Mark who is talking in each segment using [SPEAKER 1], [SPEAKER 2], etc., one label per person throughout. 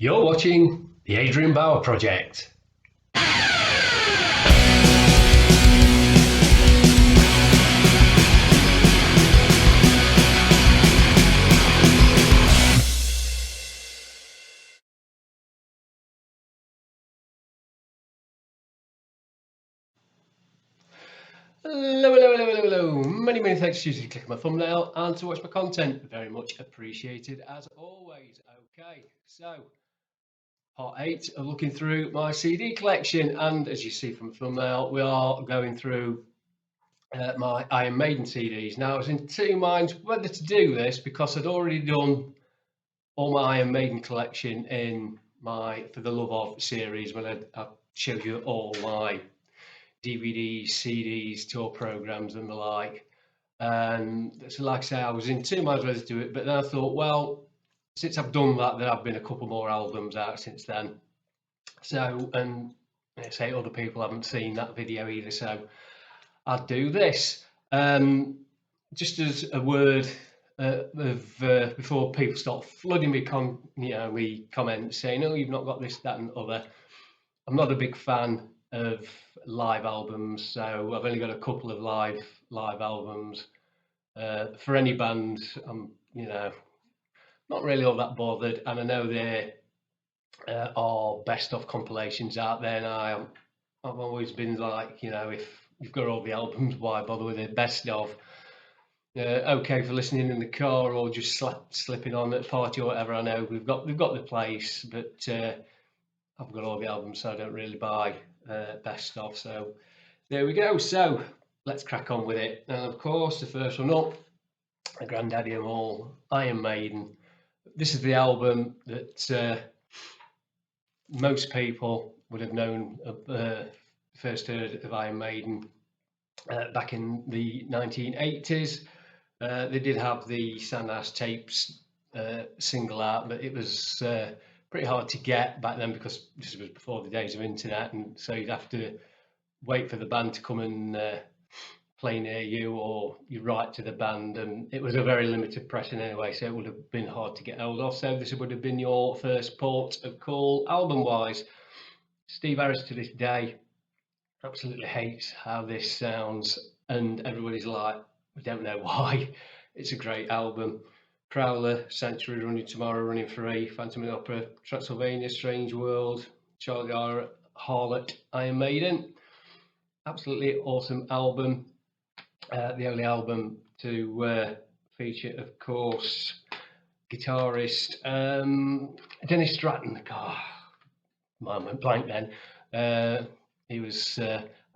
[SPEAKER 1] You're watching the Adrian Bauer Project. Hello. Many thanks to you to click my thumbnail and to watch my content. Very much appreciated as always. Okay, so part 8 of looking through my CD collection, and as you see from the thumbnail, we are going through my Iron Maiden CDs. Now I was in two minds whether to do this because I'd already done all my Iron Maiden collection in my For the Love Of series when I showed you all my DVDs, CDs, tour programs, and the like. And so, like I say, I was in two minds whether to do it, but then I thought, well, since I've done that, there have been a couple more albums out since then. So, and I say other people haven't seen that video either, so I'd do this. Just as a word before people start flooding me, me comments saying, "Oh, you've not got this, that, and other." I'm not a big fan of live albums, so I've only got a couple of live albums. For any band, I'm not really all that bothered, and I know there are best of compilations out there, and I've always been like, if you've got all the albums, why bother with the best of? Okay for listening in the car or just slipping on at a party or whatever. I know we've got the place, but I've got all the albums, so I don't really buy best of. So there we go. So let's crack on with it. And of course, the first one up, the granddaddy of all, Iron Maiden. This is the album that most people would have known first heard of Iron Maiden back in the 1980s. They did have the Sandhouse tapes single out, but it was pretty hard to get back then because this was before the days of internet, and so you'd have to wait for the band to come and play near you, or you write to the band, and it was a very limited pressing anyway, so it would have been hard to get hold of. So this would have been your first port of call album-wise. Steve Harris to this day absolutely hates how this sounds, and everybody's like, we don't know why. It's a great album. Prowler, Sanctuary, Running Tomorrow, Running Free, Phantom of the Opera, Transylvania, Strange World, Charlie Harlot, Iron Maiden. Absolutely awesome album. The only album to feature, of course, guitarist Dennis Stratton. God, mine went blank then. He was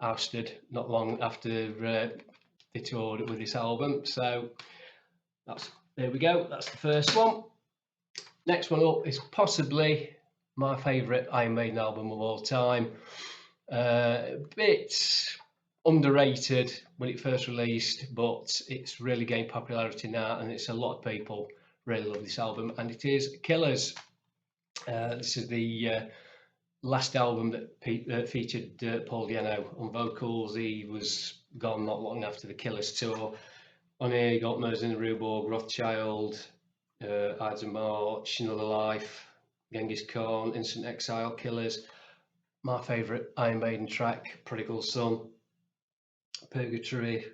[SPEAKER 1] ousted not long after they toured with this album. So there we go. That's the first one. Next one up is possibly my favourite Iron Maiden album of all time. A bit underrated when it first released, but it's really gained popularity now, and it's a lot of people really love this album, and it is Killers. This is the last album that featured Paul Di'Anno on vocals. He was gone not long after the Killers tour. On here you got Murs in the Ruborg, Rothschild, Ides of March, Another Life, Genghis Khan, Instant Exile, Killers. My favourite Iron Maiden track, Prodigal Son, Purgatory,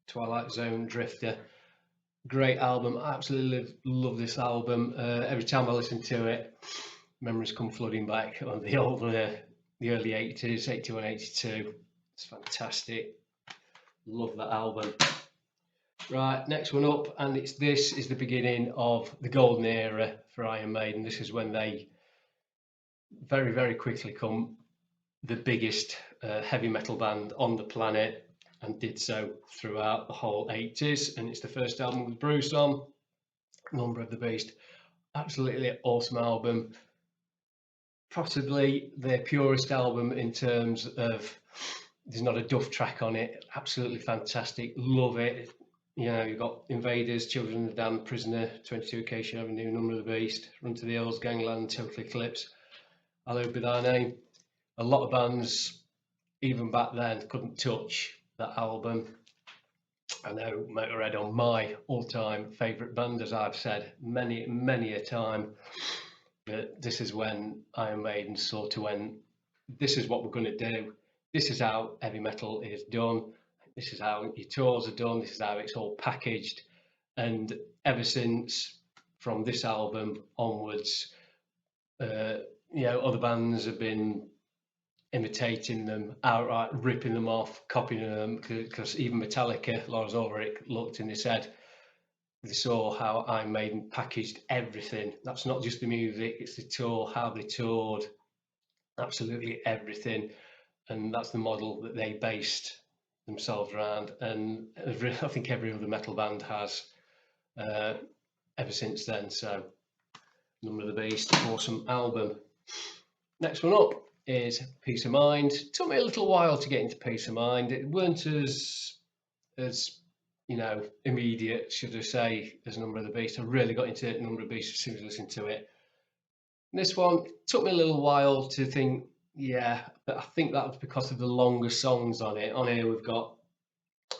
[SPEAKER 1] Twilight Zone, Drifter. Great album. I absolutely love this album. Every time I listen to it, memories come flooding back on the early 80s, 81, 82. It's fantastic. Love that album. Right, next one up, and this is the beginning of the golden era for Iron Maiden. This is when they very quickly come the biggest heavy metal band on the planet, and did so throughout the whole 80s. And it's the first album with Bruce on, Number of the Beast. Absolutely awesome album. Possibly their purest album in terms of there's not a duff track on it. Absolutely fantastic. Love it. You've got Invaders, Children of the Damned, Prisoner, 22 Acacia Avenue, Number of the Beast, Run to the Hills, Gangland, Total Eclipse, Hallowed Be Thy Name. A lot of bands, even back then, couldn't touch that album. I know Motorhead are my all-time favourite band, as I've said many a time. But this is when Iron Maiden sort of went, this is what we're going to do. This is how heavy metal is done. This is how your tours are done. This is how it's all packaged. And ever since, from this album onwards, uh, other bands have been imitating them, outright ripping them off, copying them. Because even Metallica, Lars Ulrich, looked and they said they saw how Iron Maiden packaged everything. That's not just the music; it's the tour, how they toured, absolutely everything, and that's the model that they based themselves around. And I think every other metal band has uh, ever since then. So, Number of the Beast, awesome album. Next one up is Peace of Mind. It took me a little while to get into Peace of Mind. It weren't as immediate, should I say, as Number of the Beast. I really got into Number of the Beast as soon as I listened to it. This one took me a little while to think, yeah, but I think that was because of the longer songs on it. On here we've got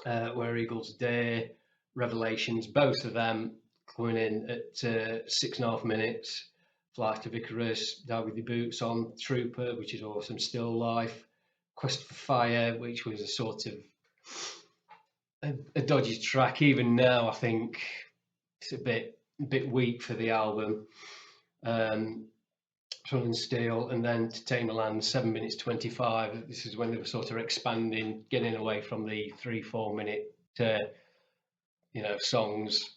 [SPEAKER 1] Where Eagles Dare, Revelations, both of them coming in at 6.5 minutes. Flight of Icarus, Die With Your Boots On, Trooper, which is awesome, Still Life, Quest for Fire, which was a sort of a dodgy track. Even now, I think it's a bit weak for the album. Sun and Steel, and then To Tame a Land, 7 minutes 25. This is when they were sort of expanding, getting away from the 3-4 minute songs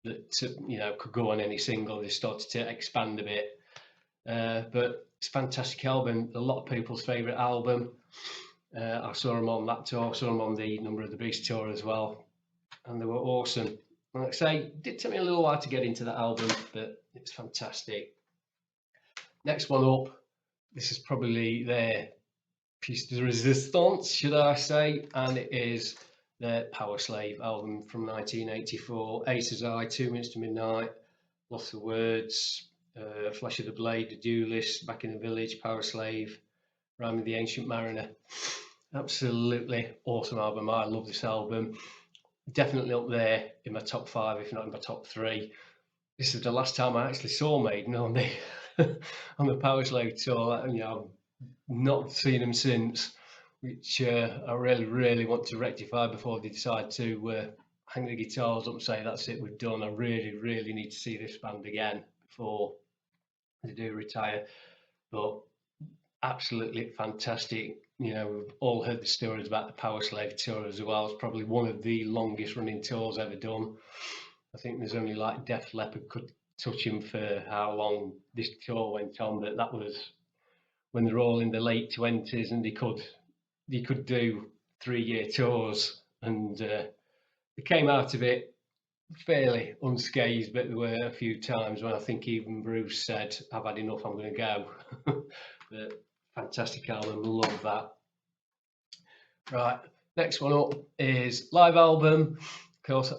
[SPEAKER 1] that could go on any single. They started to expand a bit, but it's a fantastic album. A lot of people's favourite album. I saw them on that tour. I saw them on the Number of the Beast tour as well, and they were awesome. Like I say, it did take me a little while to get into that album, but it's fantastic. Next one up, this is probably their piece de resistance, should I say, and it is their Power Slave album from 1984. Ace's Eye, 2 Minutes to Midnight, Lost for Words, Flash of the Blade, The Duelist, Back in the Village, Power Slave, Rhyme of the Ancient Mariner. Absolutely awesome album. I love this album. Definitely up there in my top 5, if not in my top 3. This is the last time I actually saw Maiden on the on the Power Slave tour. I've not seen them since, which I really, really want to rectify before they decide to hang the guitars up and say, that's it, we're done. I really, really need to see this band again before they do retire. But absolutely fantastic. We've all heard the stories about the Power Slave tour as well. It's probably one of the longest running tours ever done. I think there's only like Def Leppard could touch him for how long this tour went on, but that was when they're all in the late 20s and they could do 3-year tours, and they came out of it fairly unscathed. But there were a few times when I think even Bruce said, "I've had enough, I'm going to go." But fantastic album, love that. Right, next one up is live album. Of course,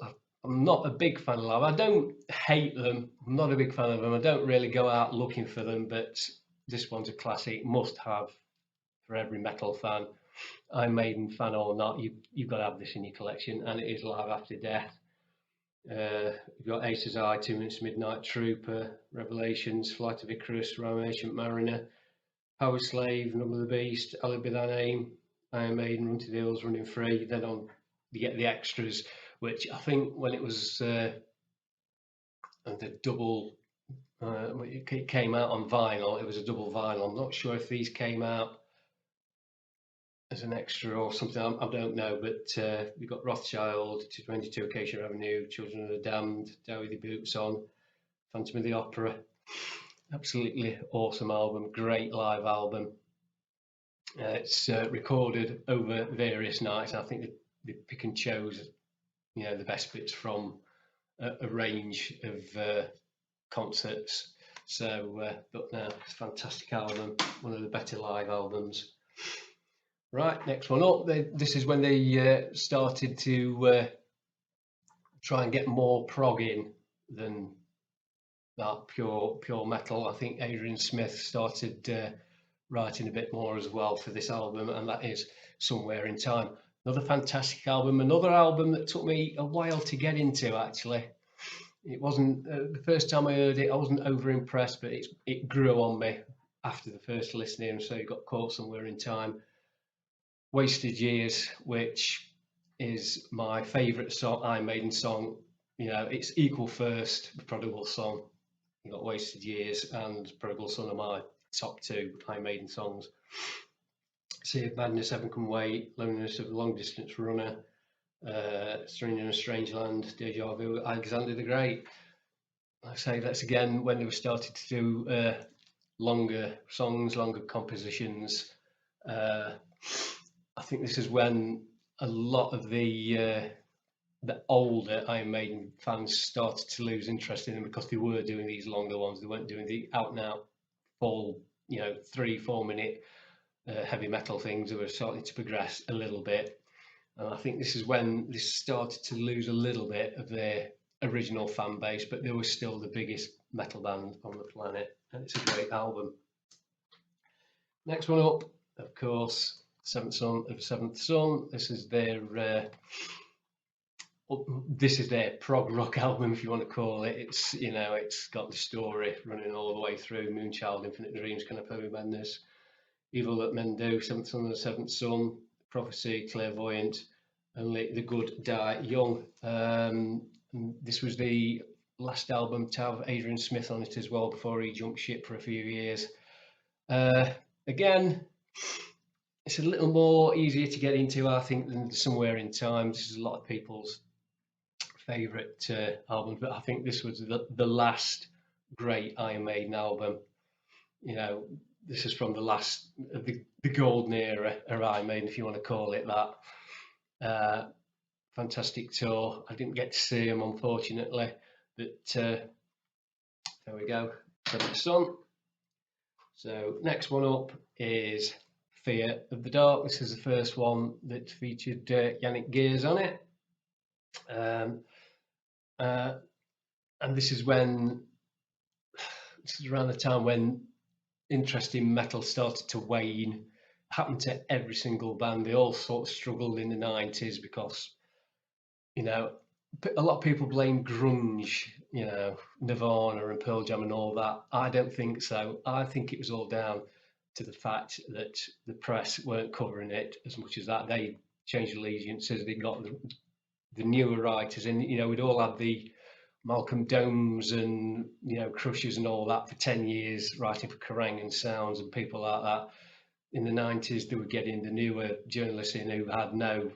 [SPEAKER 1] I'm not a big fan of live. I don't hate them. I'm not a big fan of them. I don't really go out looking for them, but this one's a classic, must have for every metal fan. Iron Maiden fan or not, you've got to have this in your collection, and it is Live After Death. You've got Ace's Eye, 2 Minutes Midnight, Trooper, Revelations, Flight of Icarus, Rhyme of the Ancient Mariner, Power Slave, Number of the Beast, Hallowed Be Thy Name, Iron Maiden, Run to the Hills, Running Free. Then you get the extras, which I think when it was the double, it came out on vinyl, it was a double vinyl. I'm not sure if these came out as an extra or something, I don't know, but we've got Rothschild, 22 Acacia Avenue, Children of the Damned, Die With Your Boots On, Phantom of the Opera. Absolutely awesome album, great live album. It's recorded over various nights. I think they pick and chose, the best bits from a range of concerts. So, but no, it's a fantastic album, one of the better live albums. Right, next one up. This is when they started to try and get more prog in than that pure metal. I think Adrian Smith started writing a bit more as well for this album, and that is Somewhere in Time. Another fantastic album, another album that took me a while to get into actually. It wasn't the first time I heard it. I wasn't over impressed, but it grew on me after the first listening. So it got caught somewhere in time. Wasted Years, which is my favourite song, Iron Maiden song. You know, it's equal first, the Prodigal Son. You got Wasted Years and Prodigal Son are my top two Iron Maiden songs. Sea of Madness, Heaven Can Wait, Loneliness of a Long Distance Runner, Stranger in a Strange Land, Deja Vu, Alexander the Great. Like I say, that's again when they were started to do longer songs, longer compositions. Uh, I think this is when a lot of the older Iron Maiden fans started to lose interest in them because they were doing these longer ones. They weren't doing the out and out full, 3-4 minute heavy metal things. They were starting to progress a little bit. And I think this is when this started to lose a little bit of their original fan base, but they were still the biggest metal band on the planet. And it's a great album. Next one up, of course, Seventh Son of Seventh Son. This is their prog rock album, if you want to call it. It's got the story running all the way through: Moonchild, Infinite Dreams, Canopy Madness, Evil That Men Do, Seventh Son of the Seventh Son, Prophecy, Clairvoyant, Only the Good Die Young. This was the last album to have Adrian Smith on it as well before he jumped ship for a few years. Again, it's a little more easier to get into, I think, than Somewhere in Time. This is a lot of people's favourite albums, but I think this was the last great Iron Maiden album. You know, this is from the last of the golden era of Iron Maiden, if you want to call it that. Fantastic tour. I didn't get to see him, unfortunately, but there we go. Seventh Son. So next one up is Fear of the Dark. This is the first one that featured Yannick Gears on it. And this is around the time when interest in metal started to wane. Happened to every single band. They all sort of struggled in the 90s because, a lot of people blame grunge, Nirvana and Pearl Jam and all that. I don't think so. I think it was all down to the fact that the press weren't covering it as much as that. They changed allegiances. They got the newer writers, and we'd all had the Malcolm Domes and Crushers and all that for 10 years, writing for Kerrang and Sounds and people like that. In the 90s, they were getting the newer journalists in who had no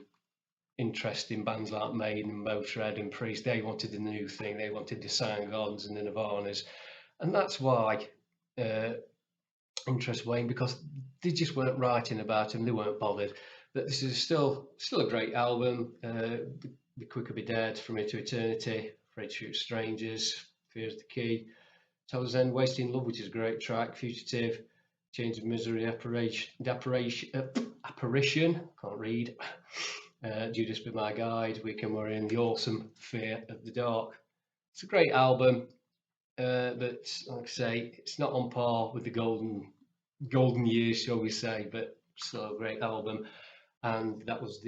[SPEAKER 1] interest in bands like Maiden and Motorhead and Priest. They wanted the new thing. They wanted the Soundgarden and the Nirvanas, and that's why interest waned, because they just weren't writing about them. They weren't bothered. But this is still a great album. Be Quick or Be Dead, From Here to Eternity, Afraid to Shoot Strangers, Fear's the Key, Tell Us End, Wasting Love, which is a great track, Fugitive, Chains of Misery, Apparition, can't read, Judas Be My Guide, Weekend Warrior, and the awesome Fear of the Dark. It's a great album, but like I say, it's not on par with the golden years, shall we say, but still a great album. And that was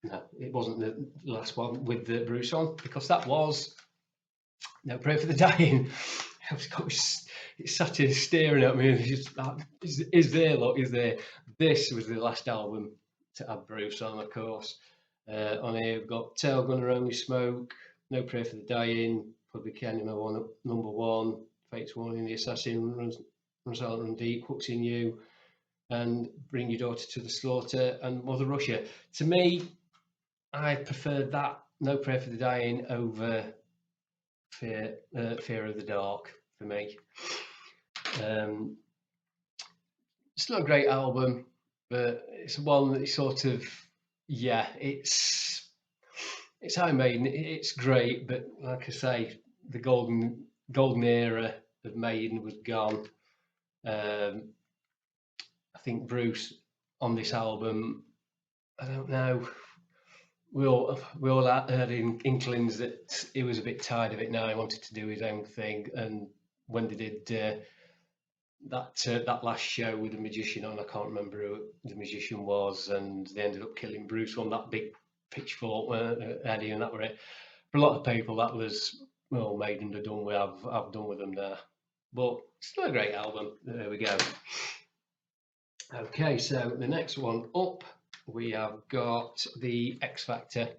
[SPEAKER 1] no, it wasn't the last one with the Bruce on, because that was No Prayer for the Dying. It sat here staring at me and just, is there, look, is there? This was the last album to have Bruce on, of course. On here we've got Tail Gunner, Only Smoke, No Prayer for the Dying, Public Enemy number one, Fate's Warning, The Assassin, Runs Out Run Deep, Hooks in You, and Bring Your Daughter to the Slaughter, and Mother Russia. To me, I preferred that No Prayer for the Dying over Fear of the Dark for me. Still a great album, but it's one that sort of, it's Iron Maiden. It's great, but like I say, the golden era of Maiden was gone. I think Bruce on this album, I don't know. We all had inklings that he was a bit tired of it now. He wanted to do his own thing, and when they did that last show with the magician on, I can't remember who the magician was, and they ended up killing Bruce on that big pitchfork, Eddie, and that were it. For a lot of people, that was, well, Maiden are done with. I've done with them now. But still a great album. There we go. Okay, so the next one up, we have got the X Factor,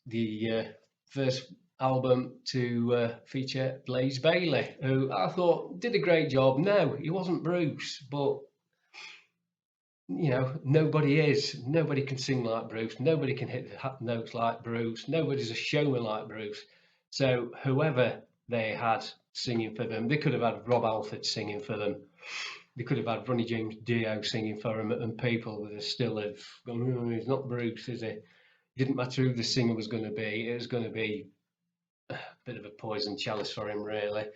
[SPEAKER 1] the first album to feature Blaze Bayley, who I thought did a great job. No, he wasn't Bruce, but you know, nobody can sing like Bruce, nobody can hit the notes like Bruce, nobody's a showman like Bruce. So whoever they had singing for them, they could have had Rob Alford singing for them, they could have had Ronnie James Dio singing for them, and people would have still have gone, "Oh, he's not Bruce, is he?" It didn't matter who the singer was going to be, it was going to be a bit of a poison chalice for him, really.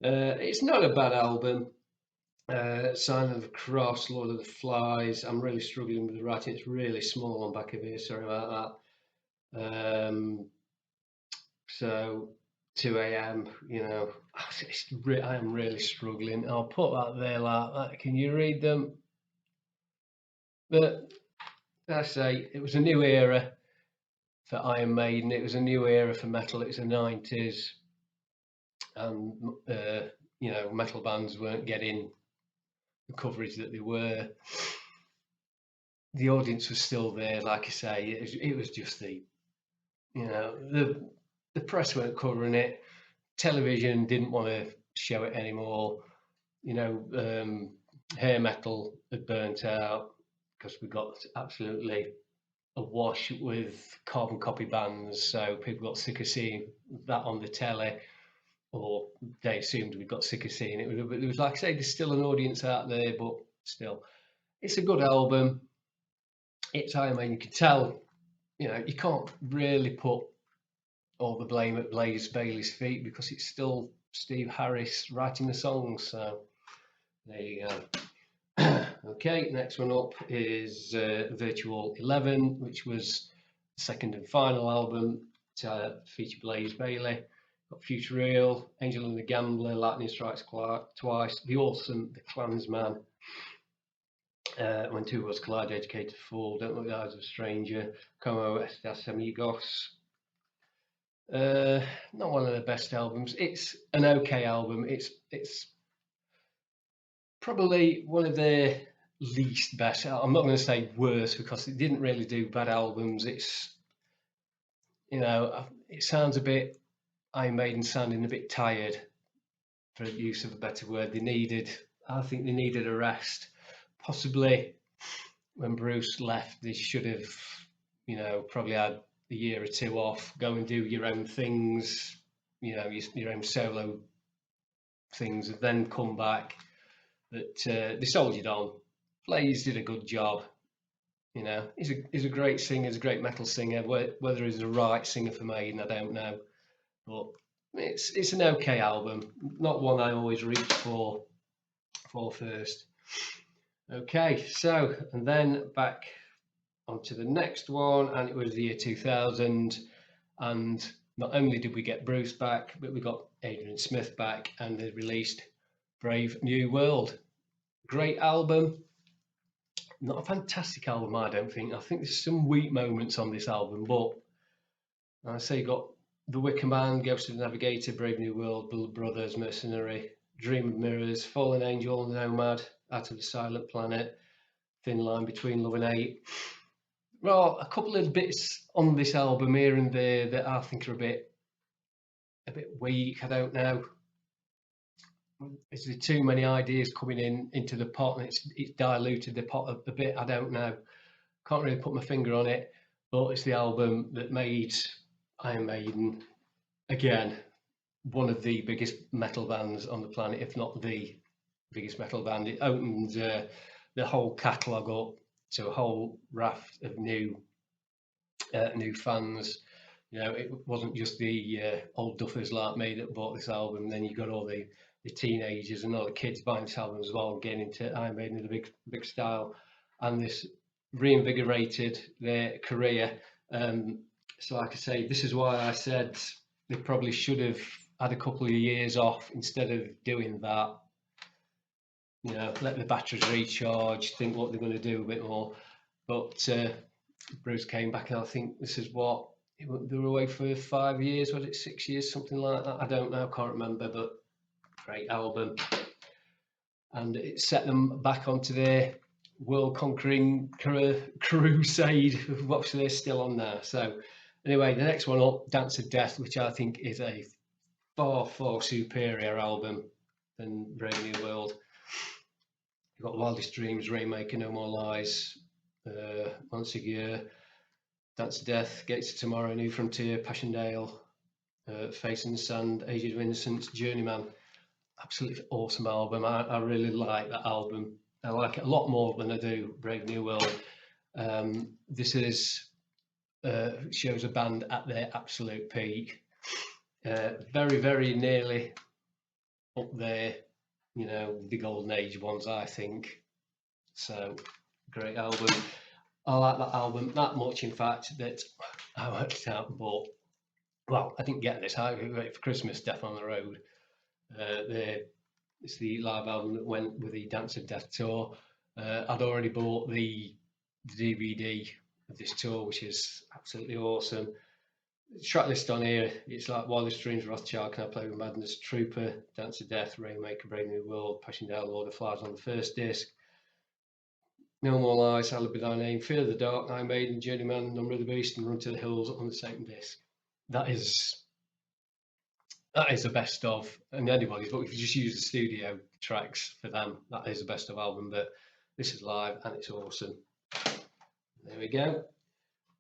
[SPEAKER 1] It's not a bad album. Sign of the Cross, Lord of the Flies. I'm really struggling with the writing. It's really small on back of here. Sorry about that. So 2 a.m. You know, I am really struggling. I'll put that there like that. Can you read them? But I say it was a new era for Iron Maiden. It was a new era for metal. It was the 90s, and you know, metal bands weren't getting the coverage that they were. The audience was still there, like I say. It was just the, you know, the press weren't covering it. Television didn't want to show it anymore. You know, hair metal had burnt out because we got absolutely awash with carbon copy bands. So people got sick of seeing that on the telly, or they assumed we got sick of seeing it. It was like I say, there's still an audience out there, but still, it's a good album. It's Iron Maiden. You can tell, you know, you can't really put all the blame at Blaze Bayley's feet because it's still Steve Harris writing the songs. So there you go. Okay, next one up is Virtual 11, which was the second and final album to feature Blaze Bayley. Got Future Real, Angel and the Gambler, Lightning Strikes Twice, The Awesome, The Klansman, When Two Worlds Collide, Educated Fool, Don't Look in the Eyes of a Stranger, Como Estas Amigos. Not one of the best albums. It's an okay album. It's probably one of the least best. I'm not going to say worse because it didn't really do bad albums. It's, you know, it sounds a bit, Iron Maiden sounding a bit tired, for use of a better word. I think they needed a rest. Possibly when Bruce left, they should have, you know, probably had a year or two off, go and do your own things, you know, your own solo things, and then come back. But they soldiered on. Blaze did a good job. You know, he's a great singer, he's a great metal singer. Whether he's the right singer for Maiden, I don't know. But it's an okay album, not one I always reach for first. Okay, so and then back onto the next one, and it was the year 2000, and not only did we get Bruce back, but we got Adrian Smith back, and they released Brave New World. Great album. Not a fantastic album, I don't think. I think there's some weak moments on this album, but I say you got The Wicker Man, Ghost of the Navigator, Brave New World, Blood Brothers, Mercenary, Dream of Mirrors, Fallen Angel, Nomad, Out of the Silent Planet, Thin Line Between Love and Hate. Well, a couple of bits on this album here and there that I think are a bit weak. I don't know. Is there too many ideas coming into the pot and it's diluted the pot a bit? I don't know. Can't really put my finger on it, but it's the album that made Iron Maiden again one of the biggest metal bands on the planet, if not the biggest metal band. It opened the whole catalogue up to a whole raft of new fans. You know, it wasn't just the old duffers like me that bought this album. Then you got all the teenagers and all the kids buying this album as well, getting into Iron Maiden in a big style, and this reinvigorated their career. So, like I say, this is why I said they probably should have had a couple of years off instead of doing that. You know, let the batteries recharge, think what they're going to do a bit more. But Bruce came back, and I think this is what they were away for 5 years. Was it 6 years, something like that? I don't know, can't remember. But great album, and it set them back onto their world conquering crusade. Obviously, they're still on there. So anyway, the next one up, Dance of Death, which I think is a far superior album than Brave New World. You've got Wildest Dreams, Rainmaker, No More Lies, Once a Year, Dance to Death, Gates of Tomorrow, New Frontier, Passchendaele, Face in the Sand, Ages of Innocence, Journeyman. Absolutely awesome album. I really like that album. I like it a lot more than I do Brave New World. This is shows a band at their absolute peak. Very nearly up there, you know, the golden age ones, I think. So great album. I like that album that much, in fact, that I worked it out and bought. Well, I didn't get this. I got it for Christmas. Death on the Road. It's the live album that went with the Dance of Death tour. I'd already bought the DVD of this tour, which is absolutely awesome. Track list on here, it's like Wildest Dreams, Rothschild, Can I Play with Madness, Trooper, Dance of Death, Rainmaker, Brave New World, Passchendaele, Lord of Flowers on the first disc, No More Lies, Hallowed Be Thy Name, Fear of the Dark, Iron Maiden, Journeyman, Number of the Beast, and Run to the Hills on the second disc. That is the best of, and anybody's, but if you just use the studio tracks for them, that is the best of album. But this is live and it's awesome. There we go.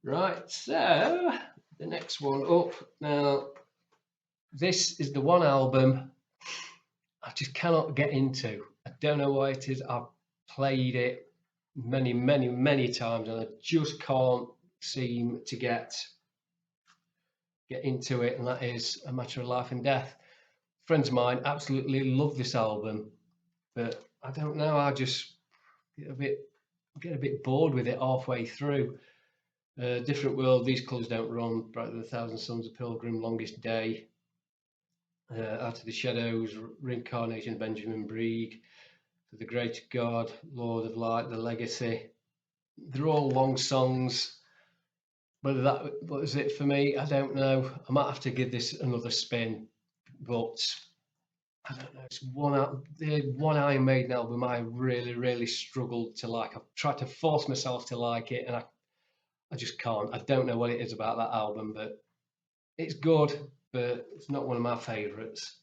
[SPEAKER 1] Right, so the next one up. Now, this is the one album I just cannot get into. I don't know why it is. I've played it many times and I just can't seem to get into it, and that is A Matter of Life and Death. Friends of mine absolutely love this album, but I don't know, I just get a bit bored with it halfway through. Different World, These Colours Don't Run, Brighter Than a Thousand Suns, A Pilgrim, Longest Day, Out of the Shadows, Reincarnation, Benjamin Brieg, For the Greater God, Lord of Light, The Legacy. They're all long songs. Whether that was it for me, I don't know. I might have to give this another spin, but I don't know. It's one Iron Maiden album I really struggled to like. I've tried to force myself to like it, and I just can't. I don't know what it is about that album, but it's good, but it's not one of my favourites.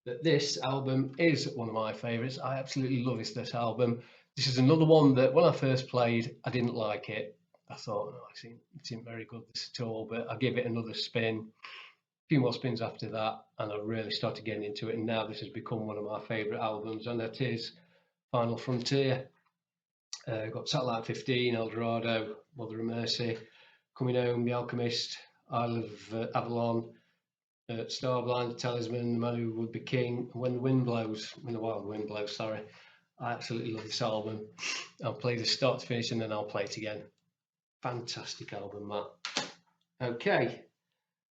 [SPEAKER 1] But this album is one of my favourites. I absolutely love this album. This is another one that when I first played, I didn't like it. I thought, oh, it seemed very good this at all, but I gave it another spin, a few more spins after that, and I really started getting into it. And now this has become one of my favourite albums, and that is Final Frontier. Got Satellite 15, El Dorado, Mother of Mercy, Coming Home, The Alchemist, Isle of Avalon, Starblind, Talisman, The Man Who Would Be King, When the Wild Wind Blows, sorry. I absolutely love this album. I'll play the start to finish and then I'll play it again. Fantastic album, that. Okay,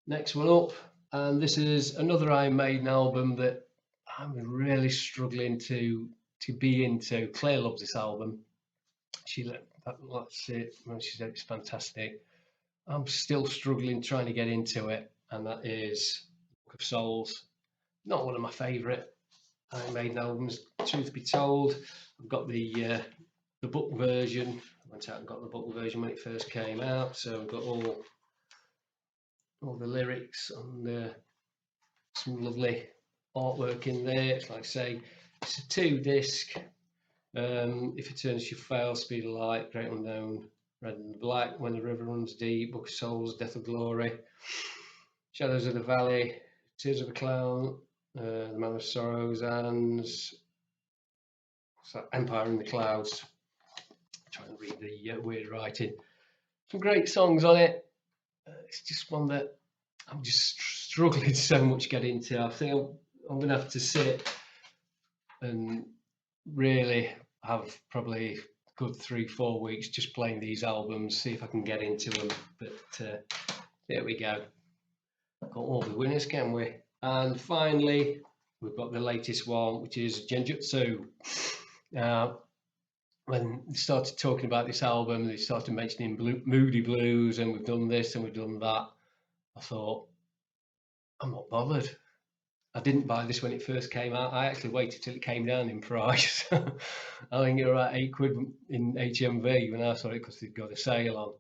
[SPEAKER 1] next one up, and this is another Iron Maiden album that I'm really struggling to be into. Claire loves this album. That's it. She said it's fantastic. I'm still struggling trying to get into it, and that is Book of Souls. Not one of my favourite Iron Maiden albums, truth be told. I've got the book version. I went out and got the book version when it first came out, so I've got all the lyrics and some lovely artwork in there. It's like I say, it's a 2-disc. If Eternity Should Fail, Speed of Light, Great Unknown, Red and Black, When the River Runs Deep, Book of Souls, Death of Glory, Shadows of the Valley, Tears of a Clown, The Man of Sorrows, and Empire in the Clouds. Trying to read the weird writing. Some great songs on it. It's just one that I'm just struggling so much to get into. I think I'm going to have to sit and really have probably a good 3-4 weeks just playing these albums, see if I can get into them. But there we go. Got all the winners, can we? And finally, we've got the latest one, which is Genjutsu. Now, when they started talking about this album, they started mentioning Moody Blues, and we've done this and we've done that. I thought, I'm not bothered. I didn't buy this when it first came out. I actually waited till it came down in price. I think it was about £8 in HMV when I saw it because they'd got a sale on.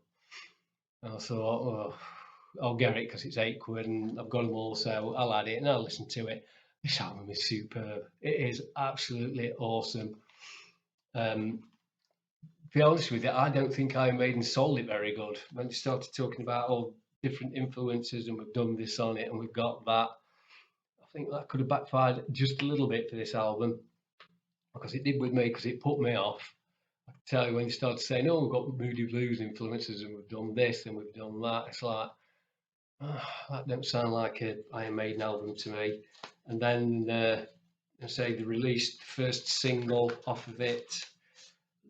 [SPEAKER 1] And I thought, oh, I'll get it because it's £8 and I've got them all, so I'll add it and I'll listen to it. This album is superb. It is absolutely awesome. To be honest with you, I don't think Iron Maiden sold it very good. When they started talking about all different influences and we've done this on it and we've got that, I think that could have backfired just a little bit for this album, because it did with me, because it put me off. I can tell you when you started saying, "Oh, we've got Moody Blues influences and we've done this and we've done that," it's like, oh, that don't sound like an Iron Maiden album to me. And then I say they released the first single off of it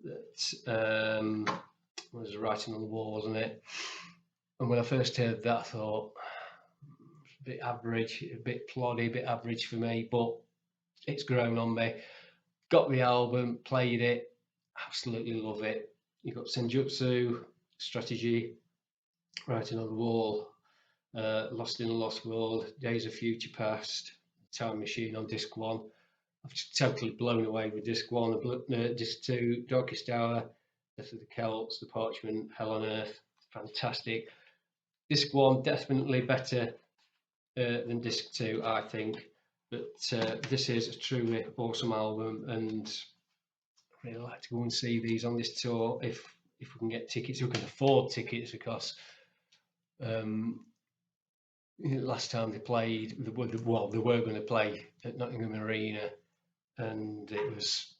[SPEAKER 1] that was Writing on the Wall, wasn't it? And when I first heard that, I thought, a bit average, a bit ploddy, a bit average for me, but it's grown on me. Got the album, played it, absolutely love it. You've got Senjutsu, Strategy, Writing on the Wall, Lost in a Lost World, Days of Future Past, Time Machine on disc 1. I've just totally blown away with disc 1. Disc 2, Darkest Hour, Death of the Celts, The Parchment, Hell on Earth, fantastic. Disc 1 definitely better than disc 2, I think. But this is a truly awesome album, and I'd really like to go and see these on this tour if we can get tickets. We can afford tickets, because last time they played, they were going to play at Nottingham Arena, and it was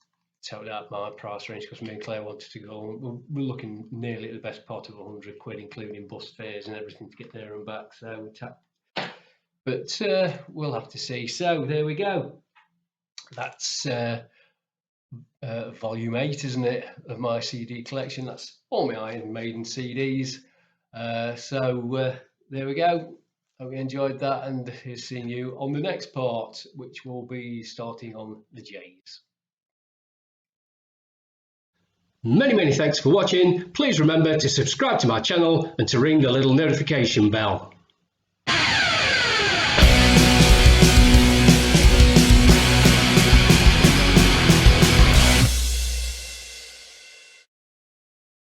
[SPEAKER 1] totally out of my price range because me and Claire wanted to go. We're looking nearly at the best part of £100, including bus fares and everything to get there and back. So, but we'll have to see. So there we go. That's volume 8, isn't it, of my CD collection. That's all my Iron Maiden CDs. So there we go. Hope you enjoyed that, and here's seeing you on the next part, which will be starting on the J's. Many thanks for watching. Please remember to subscribe to my channel and to ring the little notification bell.